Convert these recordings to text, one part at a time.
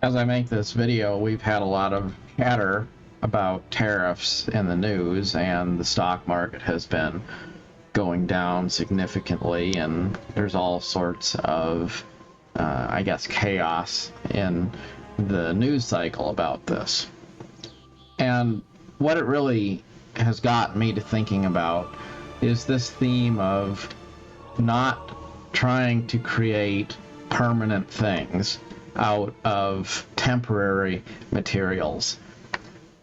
As I make this video, we've had a lot of chatter about tariffs in the news, and the stock market has been going down significantly, and there's all sorts of, I guess, chaos in the news cycle about this. And what it really has gotten me to thinking about is this theme of not trying to create permanent things out of temporary materials.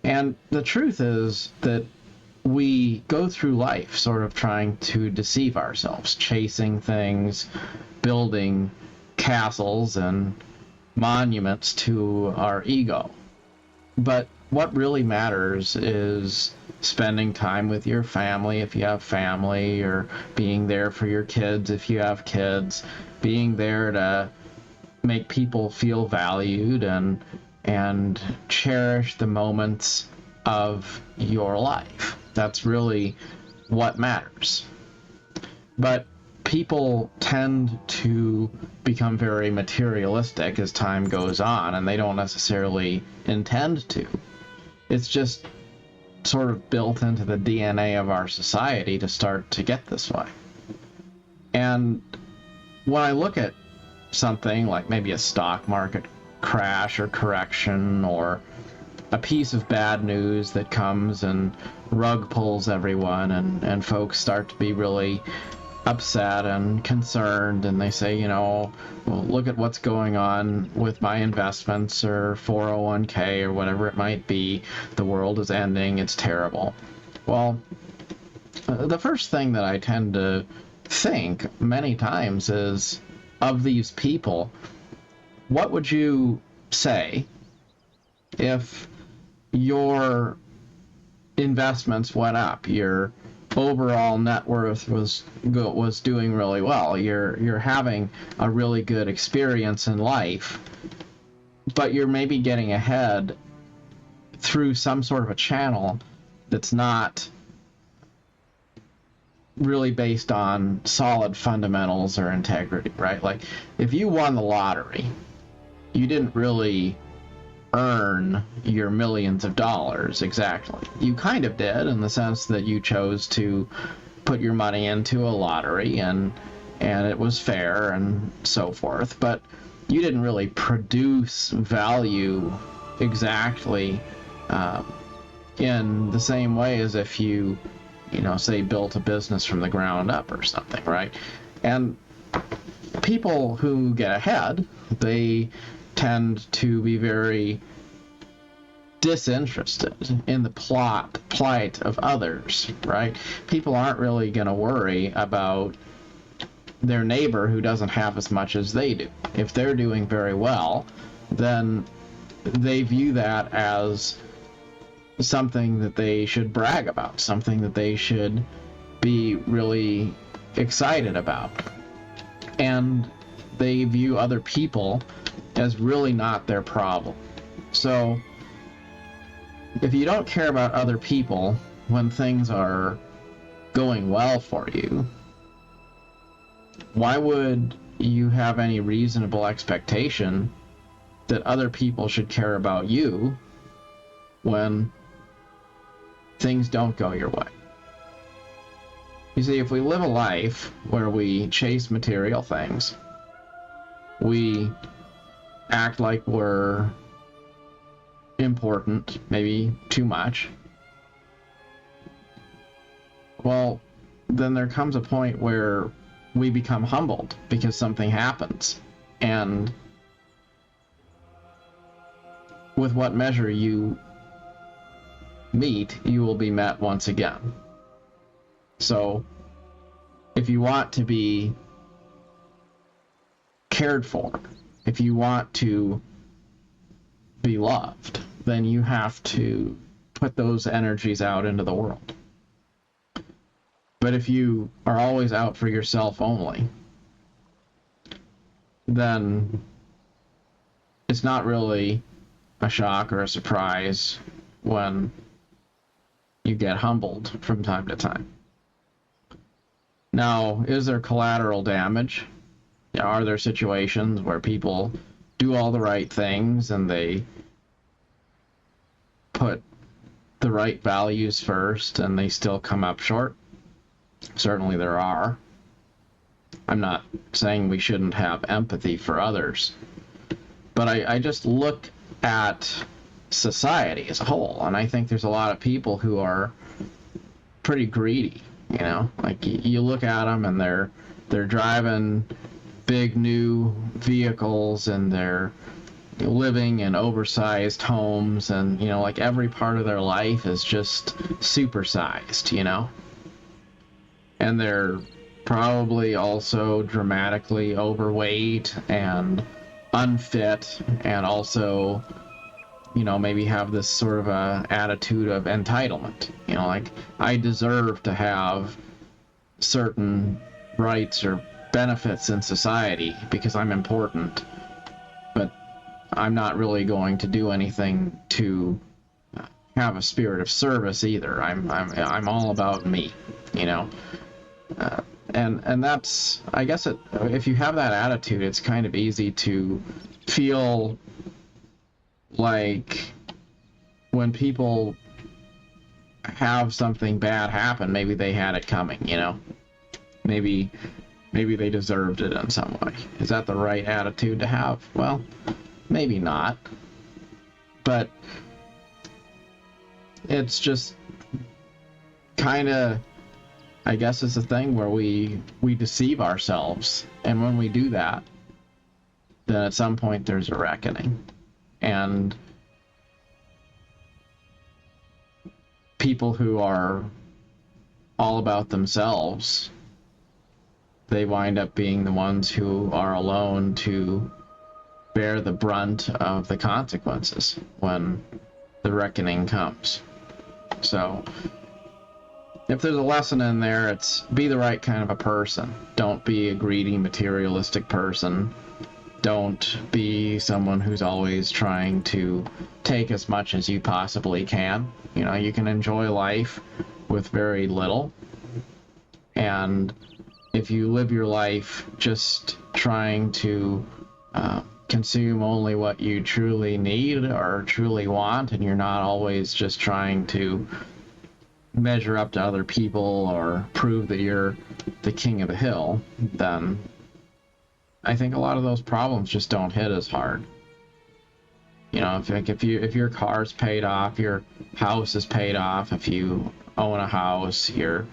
And the truth is that we go through life sort of trying to deceive ourselves, chasing things, building castles and monuments to our ego. But what really matters is spending time with your family if you have family, or being there for your kids if you have kids, being there to make people feel valued and cherish the moments of your life. That's really what matters. But people tend to become very materialistic as time goes on, and they don't necessarily intend to. It's just sort of built into the DNA of our society to start to get this way. And when I look at something like maybe a stock market crash or correction, or a piece of bad news that comes and rug pulls everyone, and folks start to be really upset and concerned, and they say, well, look at what's going on with my investments or 401k or whatever it might be. The world is ending. It's terrible. Well, the first thing that I tend to think many times is, of these people, what would you say if your investments went up, your overall net worth was doing really well, you're having a really good experience in life, but you're maybe getting ahead through some sort of a channel that's not really based on solid fundamentals or integrity, right? Like, if you won the lottery, you didn't really earn your millions of dollars exactly. You kind of did, in the sense that you chose to put your money into a lottery, and it was fair and so forth, but you didn't really produce value exactly in the same way as if you say built a business from the ground up or something, right? And people who get ahead, they tend to be very disinterested in the plight of others, right? People aren't really going to worry about their neighbor who doesn't have as much as they do. If they're doing very well, then they view that as something that they should brag about, something that they should be really excited about. And they view other people as really not their problem. So if you don't care about other people when things are going well for you, why would you have any reasonable expectation that other people should care about you when things don't go your way? You see, if we live a life where we chase material things, we act like we're important, maybe too much, well, then there comes a point where we become humbled because something happens, and with what measure you meet, you will be met once again. So if you want to be cared for, if you want to be loved, then you have to put those energies out into the world. But if you are always out for yourself only, then it's not really a shock or a surprise when you get humbled from time to time. Now, is there collateral damage? Are there situations where people do all the right things and they put the right values first and they still come up short. Certainly there are. I'm not saying we shouldn't have empathy for others, but I just look at society as a whole, and I think there's a lot of people who are pretty greedy, you know? Like, you look at them and they're driving big new vehicles and they're living in oversized homes, and, you know, like every part of their life is just supersized, you know? And they're probably also dramatically overweight and unfit, and also, you know, maybe have this sort of a attitude of entitlement, you know, like, I deserve to have certain rights or benefits in society because I'm important, but I'm not really going to do anything to have a spirit of service either. I'm all about me, you know. And that's, I guess, if you have that attitude, it's kind of easy to feel like when people have something bad happen, maybe they had it coming, you know. Maybe they deserved it in some way. Is that the right attitude to have? Well, maybe not. But it's just kind of, I guess it's a thing where we deceive ourselves, and when we do that, then at some point there's a reckoning. And people who are all about themselves, they wind up being the ones who are alone to bear the brunt of the consequences when the reckoning comes. So if there's a lesson in there, it's be the right kind of a person. Don't be a greedy, materialistic person. Don't be someone who's always trying to take as much as you possibly can. You know, you can enjoy life with very little. And if you live your life just trying to consume only what you truly need or truly want, and you're not always just trying to measure up to other people or prove that you're the king of the hill, then I think a lot of those problems just don't hit as hard. You know, if your car's paid off, your house is paid off, if you own a house, you're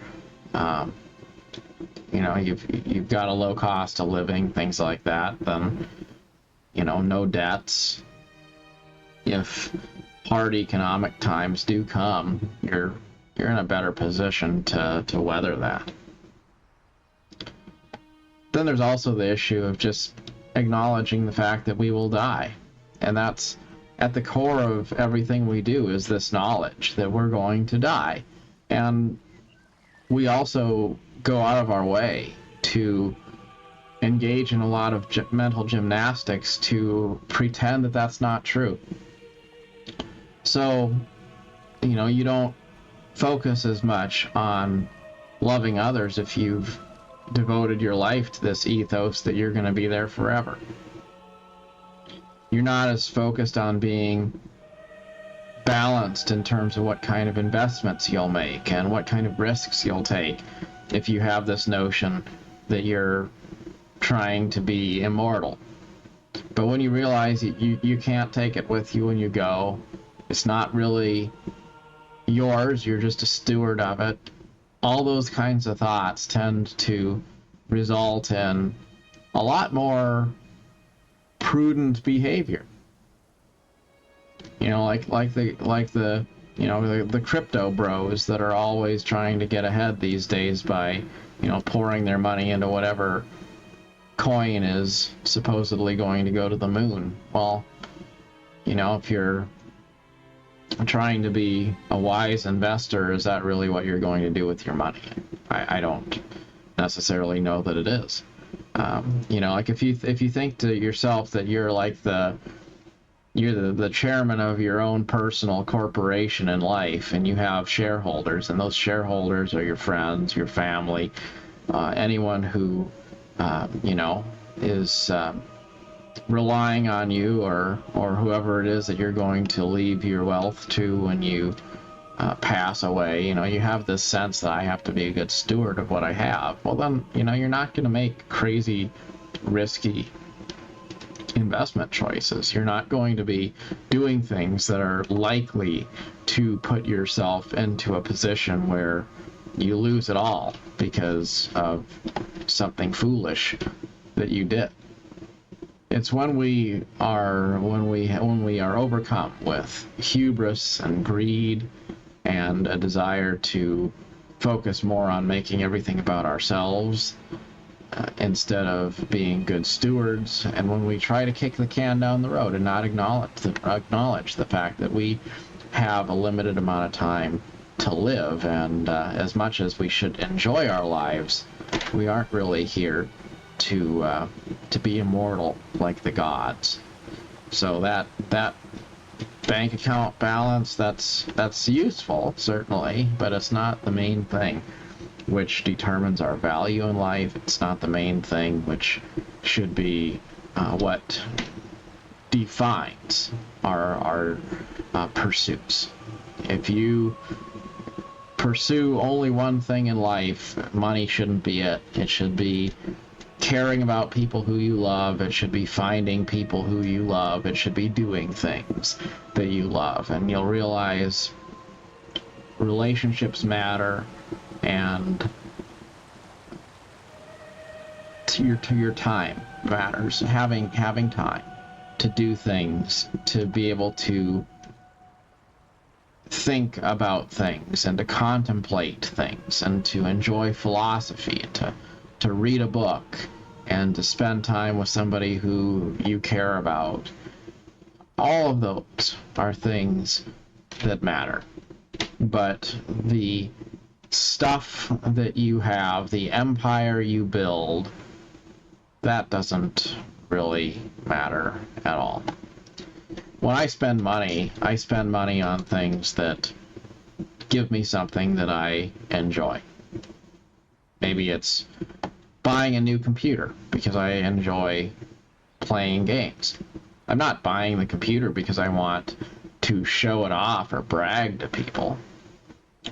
you know, you've got a low cost of living, things like that, then, you know, no debts. If hard economic times do come, you're in a better position to weather that. Then there's also the issue of just acknowledging the fact that we will die. And that's at the core of everything we do, is this knowledge that we're going to die. And we also go out of our way to engage in a lot of mental gymnastics to pretend that that's not true. So, you know, you don't focus as much on loving others if you've devoted your life to this ethos that you're going to be there forever. You're not as focused on being balanced in terms of what kind of investments you'll make and what kind of risks you'll take if you have this notion that you're trying to be immortal. But when you realize you can't take it with you when you go, it's not really yours, you're just a steward of it, all those kinds of thoughts tend to result in a lot more prudent behavior. You know, like the you know, the crypto bros that are always trying to get ahead these days by, you know, pouring their money into whatever coin is supposedly going to go to the moon. Well, you know, if you're trying to be a wise investor, is that really what you're going to do with your money? I don't necessarily know that it is. You know, like if you think to yourself that you're like you're the chairman of your own personal corporation in life, and you have shareholders, and those shareholders are your friends, your family, anyone who you know, is relying on you or whoever it is that you're going to leave your wealth to when you pass away. You have this sense that I have to be a good steward of what I have. Well, then, you're not going to make crazy, risky investment choices. You're not going to be doing things that are likely to put yourself into a position where you lose it all because of something foolish that you did. It's when we are overcome with hubris and greed and a desire to focus more on making everything about ourselves instead of being good stewards, and when we try to kick the can down the road and not acknowledge the fact that we have a limited amount of time to live, and as much as we should enjoy our lives, we aren't really here to be immortal like the gods. So that bank account balance, that's useful, certainly, but it's not the main thing which determines our value in life. It's not the main thing which should be what defines our pursuits. If you pursue only one thing in life, money shouldn't be it. It should be caring about people who you love. It should be finding people who you love. It should be doing things that you love. And you'll realize relationships matter, and to your time matters. Having time to do things, to be able to think about things and to contemplate things and to enjoy philosophy, to read a book and to spend time with somebody who you care about. All of those are things that matter. But the stuff that you have, the empire you build, that doesn't really matter at all. When I spend money on things that give me something that I enjoy. Maybe it's buying a new computer because I enjoy playing games. I'm not buying the computer because I want to show it off or brag to people.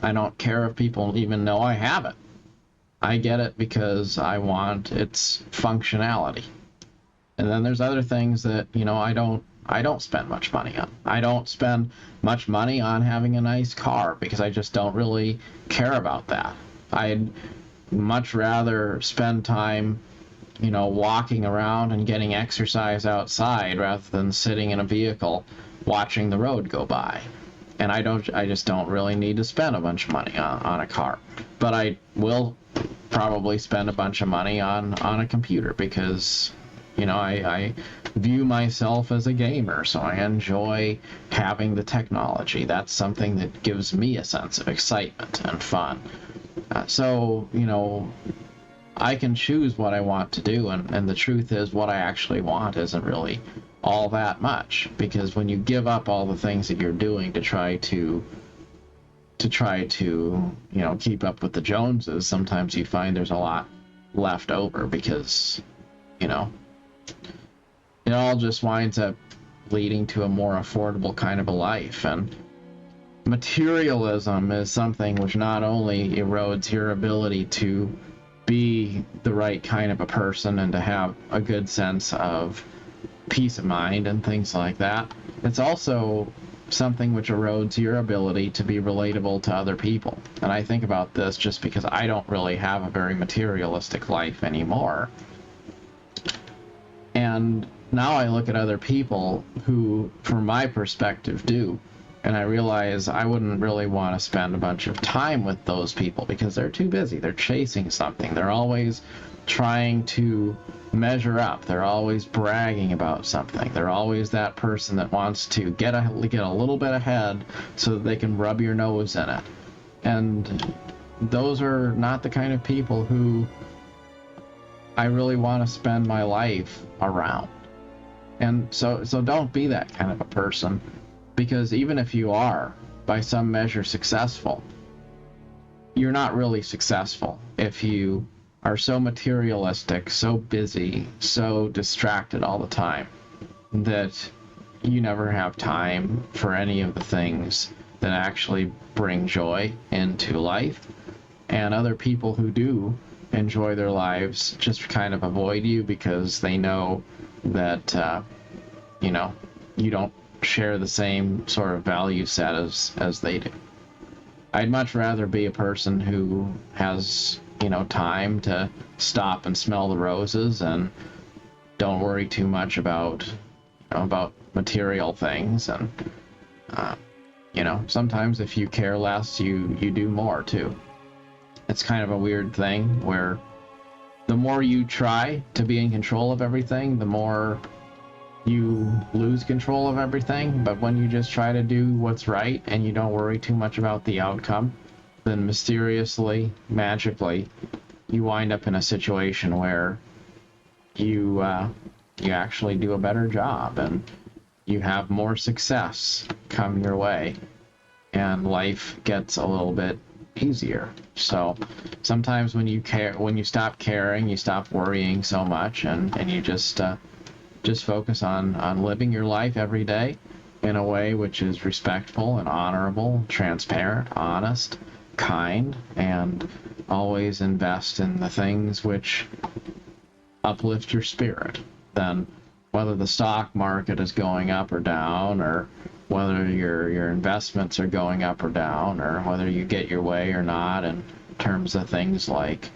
I don't care if people even know I have it. I get it because I want its functionality. And then there's other things that, I don't spend much money on. I don't spend much money on having a nice car because I just don't really care about that. I'd much rather spend time, walking around and getting exercise outside rather than sitting in a vehicle watching the road go by. And I just don't really need to spend a bunch of money on a car. But I will probably spend a bunch of money on a computer because, I view myself as a gamer, so I enjoy having the technology. That's something that gives me a sense of excitement and fun. So, I can choose what I want to do, and the truth is what I actually want isn't really all that much, because when you give up all the things that you're doing to try to keep up with the Joneses, sometimes you find there's a lot left over because, it all just winds up leading to a more affordable kind of a life. And materialism is something which not only erodes your ability to be the right kind of a person and to have a good sense of peace of mind and things like that, it's also something which erodes your ability to be relatable to other people. And I think about this just because I don't really have a very materialistic life anymore. And now I look at other people who, from my perspective, do. And I realize I wouldn't really want to spend a bunch of time with those people because they're too busy. They're chasing something. They're always trying to measure up. They're always bragging about something. They're always that person that wants to get a little bit ahead so that they can rub your nose in it. And those are not the kind of people who I really want to spend my life around. And so don't be that kind of a person, because even if you are, by some measure, successful, you're not really successful if you are so materialistic, so busy, so distracted all the time that you never have time for any of the things that actually bring joy into life. And other people who do enjoy their lives just kind of avoid you because they know that, you don't share the same sort of value set as they do. I'd much rather be a person who has, time to stop and smell the roses and don't worry too much about material things. And, sometimes if you care less, you do more too. It's kind of a weird thing where the more you try to be in control of everything, the more you lose control of everything. But when you just try to do what's right and you don't worry too much about the outcome, then mysteriously, magically, you wind up in a situation where you actually do a better job and you have more success come your way, and life gets a little bit easier. So sometimes when you stop caring, you stop worrying so much, and you just focus on living your life every day in a way which is respectful and honorable, transparent, honest, kind, and always invest in the things which uplift your spirit. Then whether the stock market is going up or down, or whether your investments are going up or down, or whether you get your way or not in terms of things like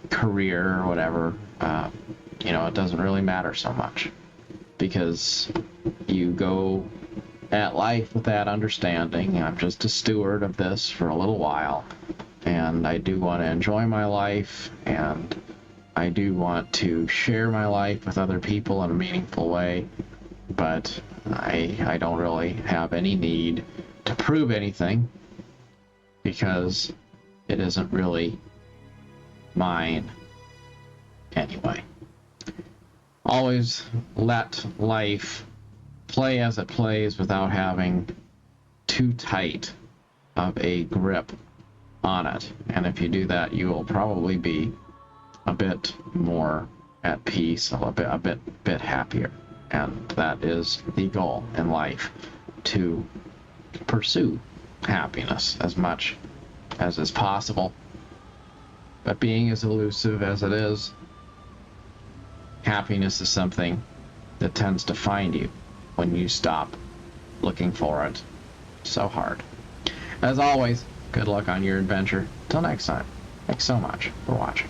career or whatever, it doesn't really matter so much, because you go at life with that understanding. I'm just a steward of this for a little while, and I do want to enjoy my life, and I do want to share my life with other people in a meaningful way, but I don't really have any need to prove anything, because it isn't really mine anyway. Always let life play as it plays without having too tight of a grip on it. And if you do that, you will probably be a bit more at peace, a bit happier. And that is the goal in life, to pursue happiness as much as is possible. But being as elusive as it is, happiness is something that tends to find you when you stop looking for it so hard. As always, good luck on your adventure. Till next time, thanks so much for watching.